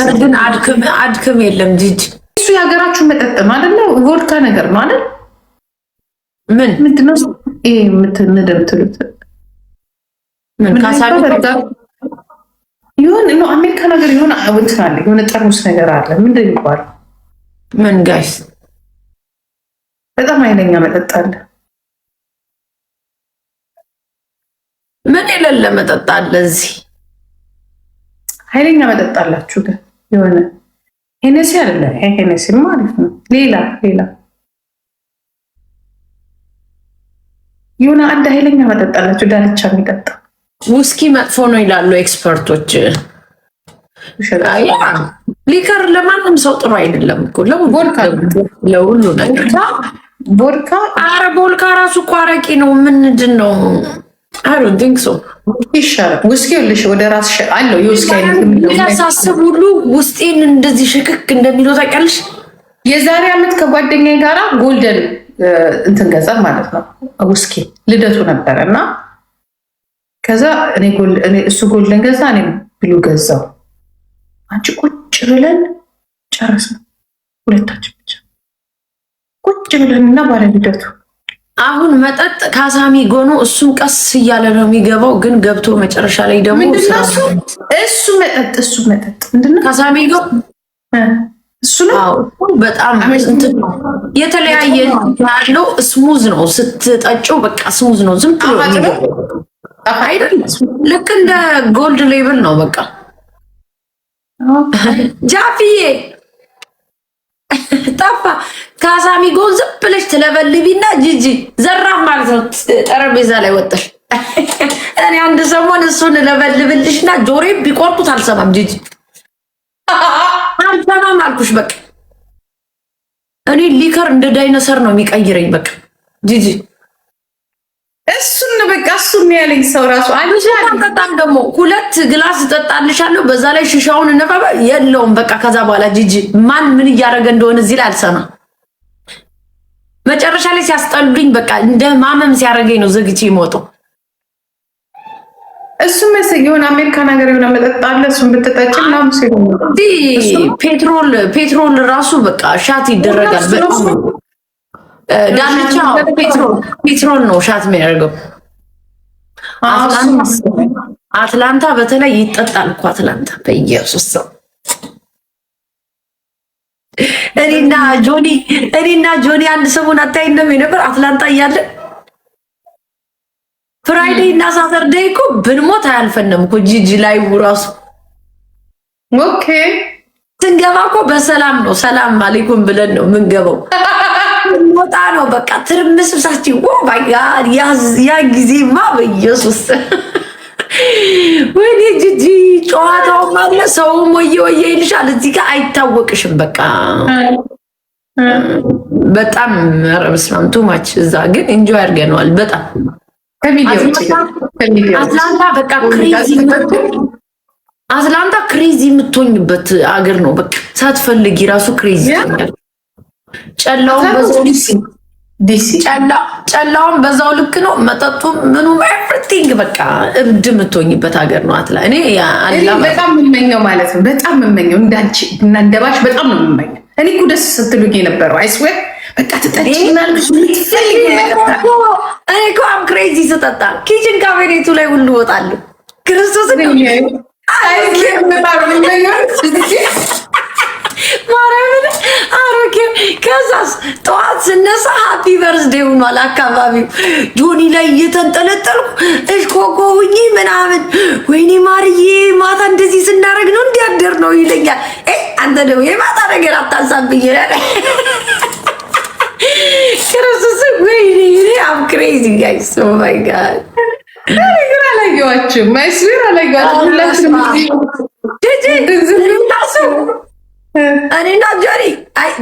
ሊከር ግን አድክም የለም ጂጂ። እሱ የሀገራችሁ መጠጥ ነው አይደለ? ቮድካ ነገር ነው አይደል? ምንድነው ይሄ የምትነደምትሉት? ምን ካሳቢ ይሁን ነው አሜሪካ ነገር ይሁን እንትን አለ የሆነ ጠርሙስ ነገር አለ። ምንድን ይባላል? ምን ጋይስ በጣም ኃይለኛ መጠጥ አለ። ምን የሌለ መጠጥ አለ እዚህ? ኃይለኛ መጠጥ አላችሁ ግን የሆነ ሄነሲ አይደለ? ሄነሲ ማለት ነው። ሌላ የሆነ አንድ ኃይለኛ መጠጥ አላችሁ ዳልቻ የሚጠጣ ውስኪ መጥፎ ነው ይላሉ ኤክስፐርቶች። ሊከር ለማንም ሰው ጥሩ አይደለም እኮ ለሁሉ ነገር። ቮድካ ኧረ ቮድካ ራሱ እኮ አረቂ ነው። ምንድን ነው? አይ ዶንት ቲንክ ሶ ይሻላል። ውስኪ ልሽ ወደ ራስ አለው የውስኪ ሳስብ ሁሉ ውስጤን እንደዚህ ሽክክ እንደሚለው ታውቂያለሽ። የዛሬ ዓመት ከጓደኛዬ ጋራ ጎልደን እንትን ገዛ ማለት ነው። ውስኪ ልደቱ ነበረ እና ከዛ እሱ ጎልደን ገዛ፣ እኔ ብሉ ገዛው። አንቺ ቁጭ ብለን ጨረስን፣ ሁለታችን ብቻ ቁጭ ብለን እና ባለ ልደቱ አሁን መጠጥ ካሳሚ ጎኖ እሱም ቀስ እያለ ነው የሚገባው። ግን ገብቶ መጨረሻ ላይ ደግሞ እሱ መጠጥ ምንድነው? ካሳሚ ጎ እሱ ነው በጣም የተለያየ ያለው ስሙዝ ነው። ስትጠጪው በቃ ስሙዝ ነው። ዝም ብሎ አይደለም። ልክ እንደ ጎልድ ሌብል ነው በቃ። ጃፊዬ ጠፋ። ካሳሚ ጎን ዝም ብለሽ ትለበልቢና ጂጂ ዘራፍ ማለት ነው። ጠረጴዛ ላይ ወጣሽ። እኔ አንድ ሰሞን እሱን ለበልብልሽና ጆሬ ቢቆርጡት አልሰማም። ጂጂ አልሰማም አልኩሽ። በቃ እኔ ሊከር እንደ ዳይኖሰር ነው የሚቀይረኝ። በቃ ጂጂ እሱን በቃ እሱን ያለኝ ሰው ራሱ በጣም ደግሞ 2 ግላስ እጠጣልሻለሁ። በዛ ላይ ሽሻውን ነፋባ የለውም በቃ። ከዛ በኋላ ጂጂ ማን ምን እያደረገ እንደሆነ እዚህ ላይ አልሰማም። መጨረሻ ላይ ሲያስጠሉኝ በቃ እንደ ማመም ሲያደርገኝ ነው ዘግቼ የምወጣው። እሱ መሰለኝ የሆነ አሜሪካ ነገር የሆነ መጠጥ አለ። እሱን ብትጠጪ ምናምን ሲሆን ፔትሮል ራሱ በቃ ሻት ይደረጋል። ዳልቻ ፔትሮል ነው ሻት የሚያደርገው። አትላንታ በተለይ ይጠጣል እኮ አትላንታ። በኢየሱስ ሰው እኔና ጆኒ አንድ ሰሞን አታይንም ነበር አትላንታ እያለ ፍራይዴይ እና ሳተርዴይ እኮ ብንሞት አያልፈንም እኮ ጂጂ ላይ ራሱ ኦኬ ስንገባ እኮ በሰላም ነው ሰላም አለይኩም ብለን ነው የምንገባው። ሞታ ነው በቃ ትርምስብሳችን ጋር ያ ጊዜማ በኢየሱስ ወይኔ ጂጂ ጨዋታው ማለት ሰውም ወየ ይልሻል። እዚህ ጋር አይታወቅሽም በቃ በጣም ረብስማም ቱማች። እዛ ግን ኢንጆይ አድርገነዋል በጣም አትላንታ በቃ አትላንታ ክሬዚ የምትሆኝበት አገር ነው በቃ ሳትፈልጊ ራሱ ክሬዚ ይሆናል። ጨላውን በዛው ልክ ነው። መጠጡ ምኑም ኤቭሪቲንግ በቃ እብድ የምትሆኝበት ሀገር ነው አትላ። እኔ በጣም የምመኘው ማለት ነው በጣም የምመኘው እንዳንቺ እና እንደባሽ በጣም ነው የምመኘው። እኔ እኮ ደስ ስትሉኝ የነበረው አይስዌር በቃ ትጠጪናል። እኔ እኮ አም ክሬዚ ስጠጣ ኪችን ካቢኔቱ ላይ ሁሉ እወጣለሁ። ክርስቶስ ማርያምን አሮጌ። ከዛስ ጠዋት ስነሳ ሃፒ በርዝዴይ ሆኗል አካባቢው። ጆኒ ላይ እየተንጠለጠልኩ እሽኮኮውኝ ምናምን ወይኔ ማርዬ ማታ እንደዚህ ስናደርግ ነው እንዲያደር ነው ይለኛል። አንተ ደግሞ የማታ ነገር አታሳብኝ ይላል። ክርስቶስ ወይኔ አም ክሬዚ ጋይስ ኦ ማይ ጋድ። ነገር አላየኋችሁም። ማይስዌር አላየኋችሁም። ሁላችንም እኔና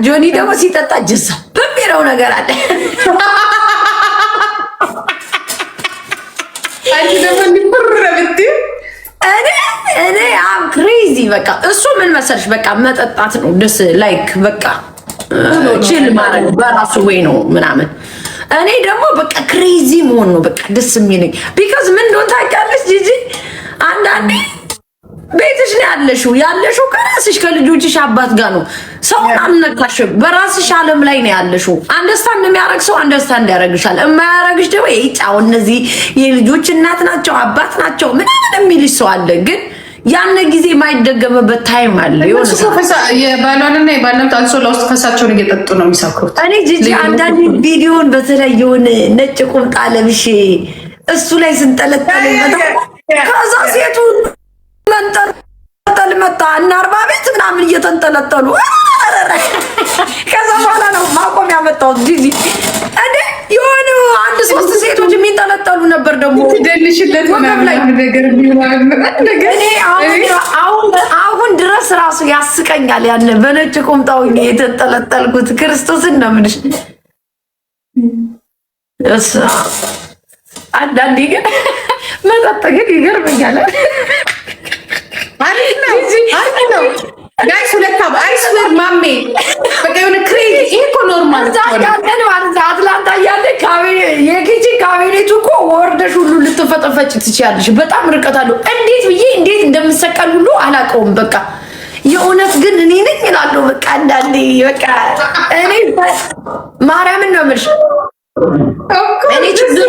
ጆኒ ደግሞ ሲጠጣ ጀሳ በሚለው ነገር አለ። አንቺ ደግሞ እንዲፈረብት እኔ አም ክሬዚ በቃ እሱ ምን መሰልሽ በቃ መጠጣት ነው ደስ ላይክ በቃ ቺል ማድረግ በራሱ ወይ ነው ምናምን። እኔ ደግሞ በቃ ክሬዚ መሆን ነው በቃ ደስ የሚለኝ። ቢካዝ ምን እንደሆነ ታውቂያለሽ ጂጂ አንዳንዴ ቤትሽ ነው ያለሽው ከራስሽ ከልጆችሽ አባት ጋር ነው። ሰውን አልነካሽም። በራስሽ ዓለም ላይ ነው ያለሽው። አንደርስታንድ የሚያደርግ ሰው አንደርስታንድ ያደርግሻል። የማያደርግሽ ደግሞ ይጫው እነዚህ የልጆች እናት ናቸው አባት ናቸው ምናምን የሚልሽ ሰው አለ። ግን ያን ጊዜ የማይደገምበት ታይም አለ። የባሏንና የባለም ታንሶ ለውስጥ ፈሳቸውን እየጠጡ ነው የሚሳክሩት። እኔ ጂጂ አንዳንድ ቪዲዮን በተለይ የሆነ ነጭ ቁምጣ ለብሼ እሱ ላይ ስንጠለጠል ከዛ ሴቱ መንጠልጠል መጣ እና 40 ቤት ምናምን እየተንጠለጠሉ ከዛ በኋላ ነው ማቆም ያመጣሁት። ጂጂ እንዴ የሆነ አንድ 3 ሴቶች የሚንጠለጠሉ ነበር ደግሞ ደልሽለት ነገር አሁን ድረስ ራሱ ያስቀኛል። ያን በነጭ ቁምጣው የተንጠለጠልኩት ክርስቶስን ነው የምልሽ። አንዳንዴ ግን መጠጥ ግን ይገርመኛል። ነው ጋይስ ሁለት አይስወር ማሜ በቃ የሆነ ክሬዚ ይሄ እኮ ኖርማል አትላንታ እያለ የኪችን ካቢኔቱ እኮ ወርደሽ ሁሉ ልትፈጠፈጭ ትችያለሽ። በጣም ርቀት አለው። እንዴት እንደምሰቀል ሁሉ አላውቀውም። በቃ የእውነት ግን እኔ ነኝ እላለሁ። በቃ አንዳንዴ በቃ እኔ ማርያምን ነው የምልሽ። እኔ ችግር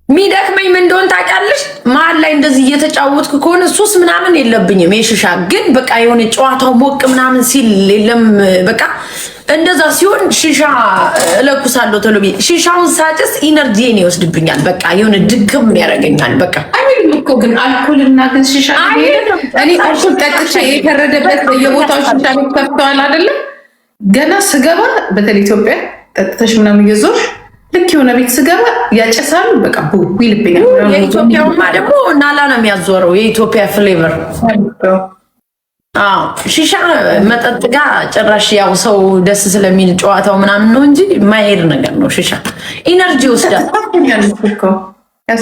ሚደክመኝ ምን እንደሆነ ታውቂያለሽ? መሀል ላይ እንደዚህ እየተጫወትኩ ከሆነ ሱስ ምናምን የለብኝም የሽሻ ግን በቃ የሆነ ጨዋታው ሞቅ ምናምን ሲል የለም በቃ እንደዛ ሲሆን ሽሻ እለኩሳለሁ ቶሎ ብዬ። ሽሻውን ሳጭስ ኢነርጂን ይወስድብኛል። በቃ የሆነ ድግም ያደርገኛል። በቃ አይደለም እኮ ግን አልኮልና ግን ሽሻ እኔ አልኮል ጠጥቼ የፈረደበት በየቦታው ሽሻ ከፍተዋል አይደለም። ገና ስገባ በተለይ ኢትዮጵያ ጠጥተሽ ምናምን እየዞርሽ ልክ የሆነ ቤት ስገባ ያጨሳሉ። በቃ ቡቡ ይልብኛል። የኢትዮጵያውማ ደግሞ ናላ ነው የሚያዞረው የኢትዮጵያ ፍሌቨር። ሺሻ መጠጥ ጋር ጭራሽ ያው ሰው ደስ ስለሚል ጨዋታው ምናምን ነው እንጂ ማይሄድ ነገር ነው። ሺሻ ኢነርጂ ይወስዳል።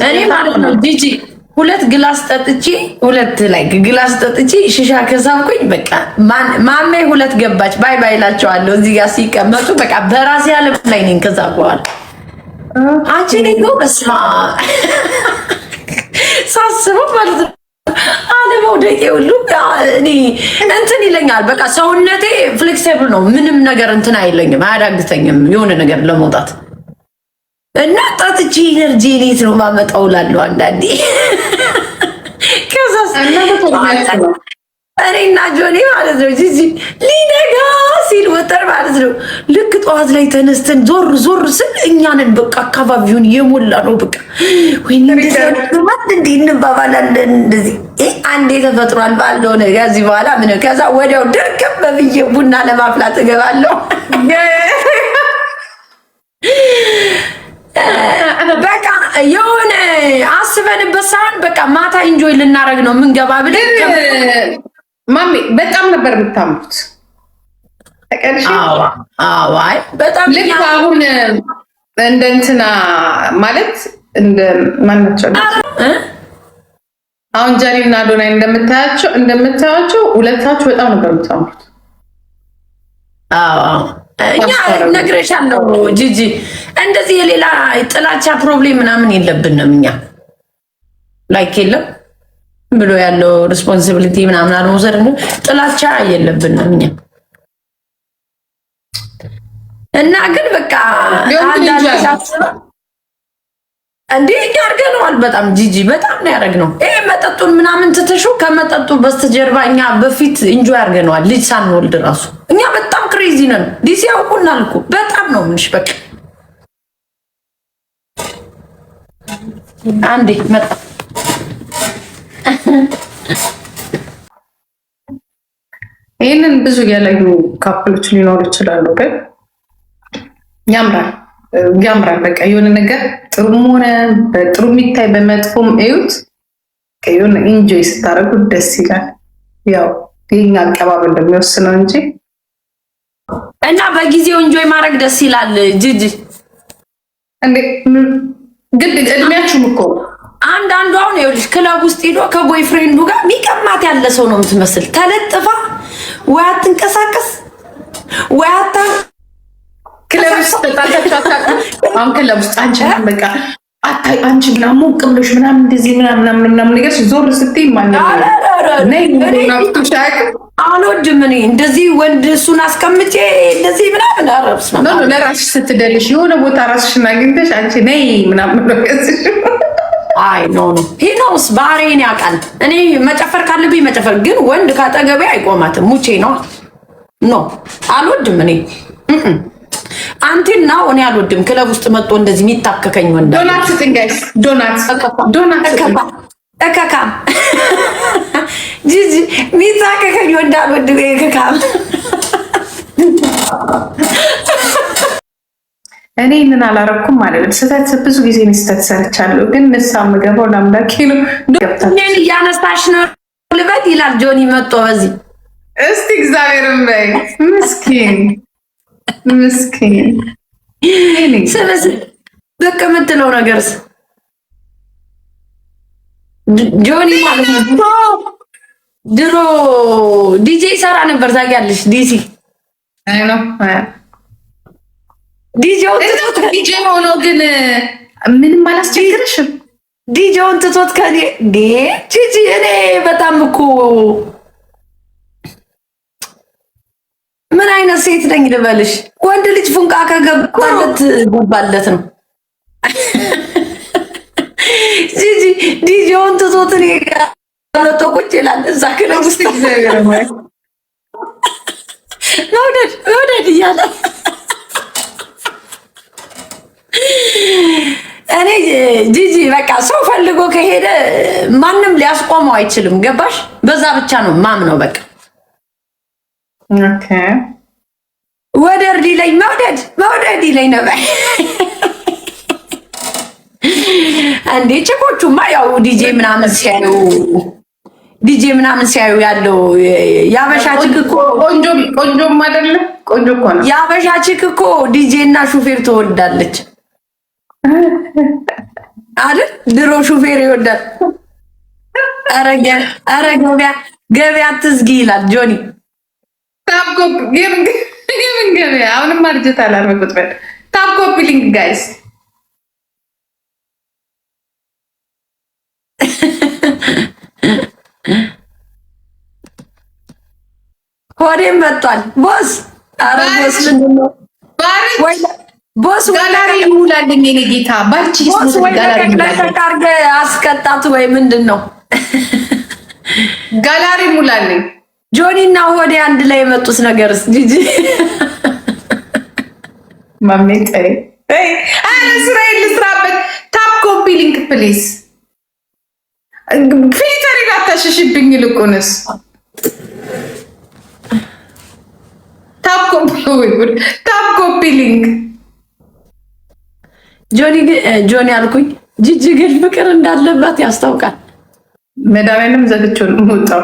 እኔ ማለት ነው ጂጂ 2 ግላስ ጠጥቼ 2 ግላስ ጠጥቼ ሺሻ ከሳብኩኝ በቃ ማሜ 2 ገባች ባይ ባይ እላቸዋለሁ። እዚህ ጋር ሲቀመጡ በቃ በራሴ ዓለም ላይ ነኝ። ከዛ በኋላ አንቺ ነው በስማ ሳስበው ማለት ነው አለመውደቄ ሁሉ እኔ እንትን ይለኛል። በቃ ሰውነቴ ፍሌክሲብል ነው። ምንም ነገር እንትን አይለኝም፣ አያዳግተኝም የሆነ ነገር ለመውጣት እና ጠጥቼ ኢነርጂ ኔት ነው ማመጣው እላለሁ አንዳንዴ። ከዛ እኔና ጆኒ ማለት ነው ጂጂ ሊነጋ ሲል ወጠር ማለት ነው ልክ ጠዋት ላይ ተነስተን ዞር ስል እኛንን በቃ አካባቢውን የሞላ ነው። በቃ ወይኔ እንዴ እንባባላለን እንደዚህ አንዴ ተፈጥሯል ባለው ነገር ከዚህ በኋላ ምን ከዛ ወዲያው ድርቅም በብዬ ቡና ለማፍላት እገባለሁ። በቃ የሆነ አስበንበት ሳይሆን በቃ ማታ ኢንጆይ ልናረግ ነው ምንገባ ብለን ማሚ በጣም ነበር የምታምሩት። ተቀርሽ አይ በጣም ልክ አሁን እንደ እንትና ማለት እንደ ማናቸው አሁን ጃኒና ዶናይ እንደምታያቸው ሁለታችሁ በጣም ነበር የምታምሩት። እኛ ነግሬሻለሁ ጂጂ እንደዚህ የሌላ ጥላቻ ፕሮብሌም ምናምን የለብንም። እኛ ላይክ የለም ብሎ ያለው ሪስፖንሲቢሊቲ ምናምን አልመውሰድ ነው። ጥላቻ የለብንም እኛ እና ግን በቃ እንዴ እኛ አድርገነዋል። በጣም ጂጂ በጣም ነው ያደረግነው። ይሄ መጠጡን ምናምን ትተሹ ከመጠጡ በስተጀርባ እኛ በፊት ኢንጆይ አድርገነዋል። ልጅ ሳንወልድ ራሱ እኛ በጣም ክሬዚ ነን። ዲሲ ያውቁናል እኮ በጣም ነው ምንሽ በቃ አንዴ መጣ ይህንን ብዙ ያላዩ ካፕሎች ሊኖሩ ይችላሉ፣ ግን ያምራል። በቃ የሆነ ነገር ጥሩም ሆነ በጥሩ የሚታይ በመጥፎም እዩት፣ የሆነ ኢንጆይ ስታደርጉት ደስ ይላል። ያው የኛ አቀባበል እንደሚወስነው እንጂ እና በጊዜው ኢንጆይ ማድረግ ደስ ይላል። ጂጂ እንዴ ግድ እድሜያችሁም እኮ አንዳንዱ አሁን ይኸውልሽ ክለብ ውስጥ ሄዶ ከቦይ ፍሬንዱ ጋር ሚቀማት ያለ ሰው ነው የምትመስል። ተለጥፋ ወይ አትንቀሳቀስ ወይ ክለብ ውስጥ ተጣጣቻታ አሁን ክለብ ውስጥ አንቺ በቃ አታይ አንቺ ምናምን ሞቅ ብሎሽ ምናምን እንደዚህ ምናምን ነገር ዞር ስትይ ማለት ነው ነይ ናፍቶሻክ አልወድም እኔ እንደዚህ ወንድ እሱን አስቀምጬ እንደዚህ ምናምን አረብስ ነው ለራስሽ ስትደልሽ የሆነ ቦታ ራስሽን አግኝተሽ አንቺ ነይ ምናምን ነው አይ ኖ ሂኖስ ባህሬን ያውቃል። እኔ መጨፈር ካለብኝ መጨፈር፣ ግን ወንድ ካጠገቤ አይቆማትም። ሙቼ ነው ኖ አልወድም እኔ አንቲና እኔ አልወድም። ክለብ ውስጥ መጥቶ እንደዚህ የሚታከከኝ ወንድ ዶናት ስጥንጋይስ ዶናት እከካም ጂጂ የሚታከከኝ ወንድ አልወድም። እከካም እኔ ይህንን አላረኩም ማለት ነው። ስህተት ብዙ ጊዜ ስህተት ሰርቻለሁ፣ ግን ንስሓ የምገባው ለአምላኬ ነው። እኔን እያነሳሽ ነው ልበት ይላል ጆኒ መጥቶ በዚህ እስቲ እግዚአብሔርን በይ ምስኪን ስብስ በቃ የምትለው ነገርስ ጆኒ ማለት ነው። ድሮ ዲጄ ይሰራ ነበር ታውቂያለሽ? ዲሲ አይ ነው ዲጄ ሆኖ ግን ምንም አላስቸግርሽም። ዲጄውን ትቶት ከኔ ጂጂ እኔ በጣም እኮ ምን አይነት ሴት ነኝ ልበልሽ? ወንድ ልጅ ፉንቃ ከገባለት ገባለት ነው። ጂጂ ዲጄውን ትቶት እኔ ጋር ቁጭ ይላል እዛ ክለብ ውስጥ መውደድ እያለ እኔ ጂጂ በቃ ሰው ፈልጎ ከሄደ ማንም ሊያስቆመው አይችልም። ገባሽ? በዛ ብቻ ነው ማምነው። በቃ ኦኬ ወደር ይለኝ መውደድ ይለኝ ነበር። አንዴ ችኮቹማ ያው ዲጄ ምናምን ሲያዩ ያለው ያበሻ ችክ እኮ ቆንጆም አይደለ? ቆንጆ እኮ ነው ያበሻ ችክ እኮ ዲጄ እና ሹፌር ትወዳለች አይደል? ድሮ ሹፌር ይወዳል። ኧረ ገበያ አትዝጊ ይላል ጆኒ። ታፕኮፕ የምን ገበያ? አሁንም አርጀት አላመቁት በል ታፕኮፕ ሊንክ ጋይስ ሆዴም መጥቷል ቦስ። ኧረ ቦስ ምንድን ነው ቦስ ጋላሪ ሙላልኝ የኔ ጌታ ባልቺ ቦስ ወይ ለቀቃርገ አስቀጣት ወይ ምንድን ነው? ጋላሪ ሙላልኝ ጆኒ እና ሆዴ አንድ ላይ የመጡት ነገርስ ጂጂ ማሜ ጠይ አረ እስራኤል ልስራበት። ታፕ ኮፒ ሊንክ ፕሊዝ። ፊልተር ይላታሽሽብኝ ይልቁንስ ታፕ ኮፒ ሊንክ ጆኒ አልኩኝ። ጂጂ ግን ፍቅር እንዳለባት ያስታውቃል። መድኃኒዓለም ዘግቼው ነው የምወጣው።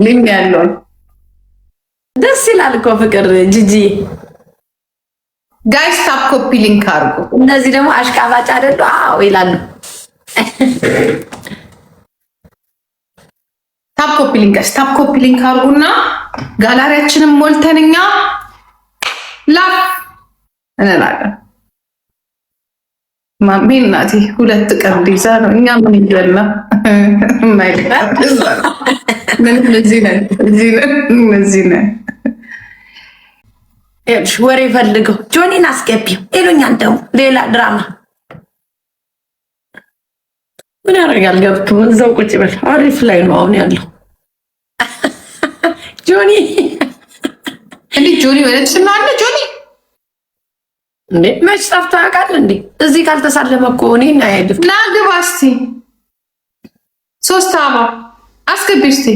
ሊም ያለውን ደስ ይላል እኮ ፍቅር ጂጂ። ጋይስ ታፕ ኮፒ ሊንክ አድርጉ። እነዚህ ደግሞ አሽቃባጭ አይደሉ? አዎ ይላሉ። ታፕ ኮፒ ሊንክ ታፕ ኮፒ ሊንክ አድርጉና ጋላሪያችንን ሞልተንኛ ላፍ እንላለን። ማሜ እናቴ 2 ቀን ሊዛ ነው። እኛ ምን ይደልና እዚህ ነን። ወሬ ፈልገው ጆኒን አስገቢው ይሉኛል። ደግሞ ሌላ ድራማ ምን ያደርጋል? ገብቶ እዛው ቁጭ በል። አሪፍ ላይ ነው አሁን ያለው ጆኒ። እንዴ ጆኒ ወለች አለ ጆኒ እንዴ መች ጠፍቶ ያውቃል እንዴ? እዚህ ካልተሳለመ እኮ እኔን አይሄድም። ና ግባ እስቲ 3 አባ አስገቢ እስቲ።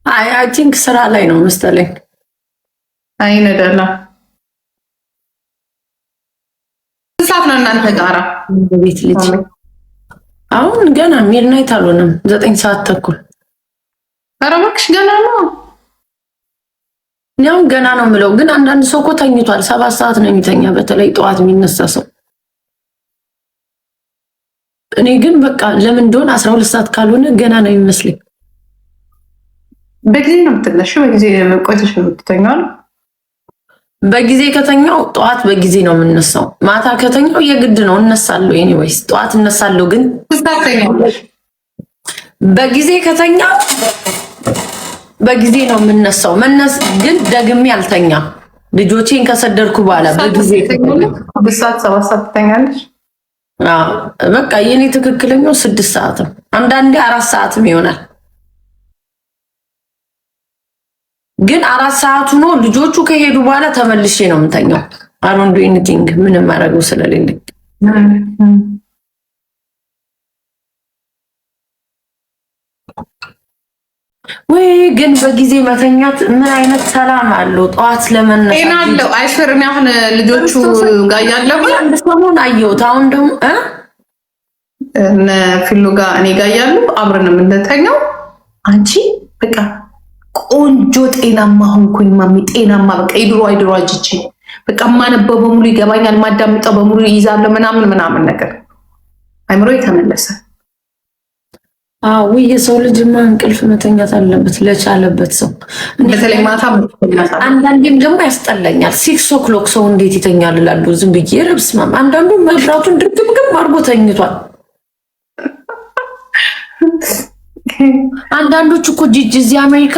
አይ ቲንክ ስራ ላይ ነው መሰለኝ። አይነደላ ሰዓት ነው እናንተ ጋራ ቤት ልጅ አሁን ገና ሚድናይት አልሆነም። 9 ሰዓት ተኩል። ኧረ እባክሽ ገና ነው። ያው ገና ነው የምለው፣ ግን አንዳንድ ሰው እኮ ተኝቷል። 7 ሰዓት ነው የሚተኛ፣ በተለይ ጠዋት የሚነሳ ሰው። እኔ ግን በቃ ለምን እንደሆነ 12 ሰዓት ካልሆነ ገና ነው የሚመስለኝ። በጊዜ ነው የምትነሺው? በጊዜ ቆይተሽ ነው የምትተኛው? በጊዜ ከተኛው ጠዋት በጊዜ ነው የምነሳው። ማታ ከተኛው የግድ ነው እነሳለሁ። ኤኒዌይስ ጠዋት እነሳለሁ። ግን በጊዜ ከተኛው በጊዜ ነው የምነሳው። ግን ደግሜ አልተኛም። ልጆቼን ከሰደርኩ በኋላ በጊዜ ብሳት 7 ሰዓት ትተኛለሽ? በቃ የኔ ትክክለኛው 6 ሰዓትም አንዳንዴ 4 ሰዓትም ይሆናል። ግን 4 ሰዓቱ ነው ልጆቹ ከሄዱ በኋላ ተመልሼ ነው የምተኛው። አሮን ዱ ኤኒቲንግ ምንም ማድረገው ስለሌለኝ ወይ ግን በጊዜ መተኛት ምን አይነት ሰላም አለው? ጠዋት ለመነሳት ጤና አለው። አይሽርም አሁን ልጆቹ ጋር ያለው ሰሞን አየሁት። አሁን ደግሞ እነ ፊሉ ጋር እኔ ጋር ያሉ አብረን የምንተኛው አንቺ በቃ ቆንጆ ጤናማ ሆንኩኝ ማሚ። ጤናማ በቃ የድሮ አይድሮ አጅቼ በቃ ማነበው በሙሉ ይገባኛል፣ ማዳምጠው በሙሉ ይይዛለሁ ምናምን ነገር አይምሮ የተመለሰ። አዎ የሰው ልጅማ እንቅልፍ መተኛት አለበት ለቻለበት ሰው። በተለይ ማታ አንዳንዴም ደግሞ ያስጠላኛል። 6 o'clock ሰው እንዴት ይተኛል እላለሁ ዝም ብዬ ረብስ ማም። አንዳንዱ መብራቱን ድርግምግም አድርጎ ተኝቷል። አንዳንዶች እኮ ጂጂ እዚህ አሜሪካ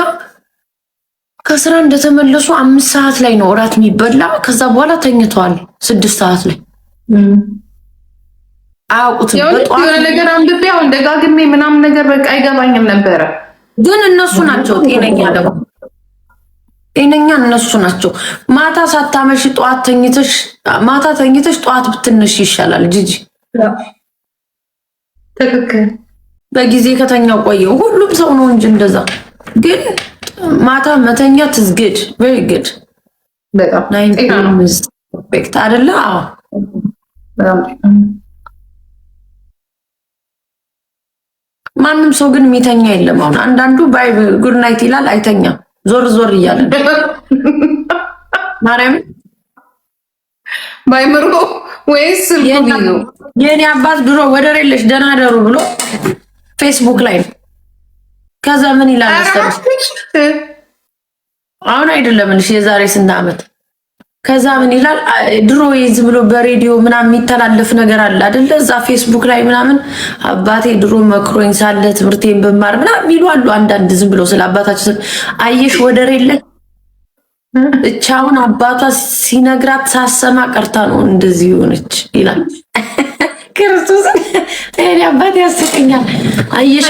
ከስራ እንደተመለሱ 5 ሰዓት ላይ ነው እራት የሚበላ። ከዛ በኋላ ተኝተዋል 6 ሰዓት ላይ አውቁት። የሆነ ነገር አንብቤ አሁን ደጋግሜ ምናምን ነገር በቃ አይገባኝም ነበረ። ግን እነሱ ናቸው ጤነኛ፣ ደግሞ ጤነኛ እነሱ ናቸው። ማታ ሳታመሽ ጠዋት ተኝተሽ ማታ ተኝተሽ ጠዋት ብትነሽ ይሻላል ጂጂ። ትክክል። በጊዜ ከተኛው ቆየው ሁሉም ሰው ነው እንጂ እንደዛ። ግን ማታ መተኛት is good very good በጣም ፐርፌክት አይደለ? አዎ ማንም ሰው ግን የሚተኛ የለም። አሁን አንዳንዱ ባይ ጉድ ናይት ይላል አይተኛም፣ ዞር ዞር እያለ ማርያም ባይምሮ ወይስ የኔ አባት ድሮ ወደር የለሽ ደህና ደሩ ብሎ ፌስቡክ ላይ ነው። ከዛ ምን ይላል መሰለሽ? አሁን አይደለም እንሽ የዛሬ ስንት ዓመት። ከዛ ምን ይላል ድሮ ዝም ብሎ በሬዲዮ ምናምን የሚተላለፍ ነገር አለ አይደለ? እዛ ፌስቡክ ላይ ምናምን አባቴ ድሮ መክሮኝ ሳለ ትምህርቴን በማር ምናምን ይሏሉ። አንዳንድ ዝም ብሎ ስለ አባታችን አየሽ ወደር የለሽ እቻውን አባቷ ሲነግራት ሳሰማ ቀርታ ነው እንደዚህ ሆነች ይላል። ክርስቶስ እኔ አባቴ ያስቀኛል። አየሽ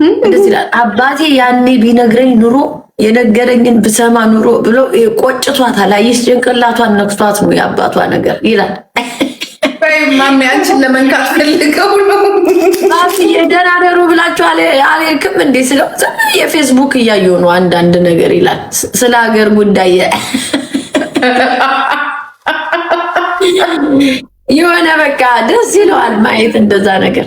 እንደዚህ ይላል አባቴ ያኔ ቢነግረኝ ኑሮ የነገረኝን ብሰማ ኑሮ ብሎ ቆጭቷታል። አየሽ ጭንቅላቷን ነክቷት ነው የአባቷ ነገር ይላል። ማሚ አንቺን ለመንካት ፈልገው ነው የደናደሩ ብላችሁ አልክም እንዴ? ስለው የፌስቡክ እያየሁ ነው አንዳንድ ነገር ይላል ስለ ሀገር ጉዳይ የሆነ በቃ ደስ ይለዋል ማየት እንደዛ ነገር።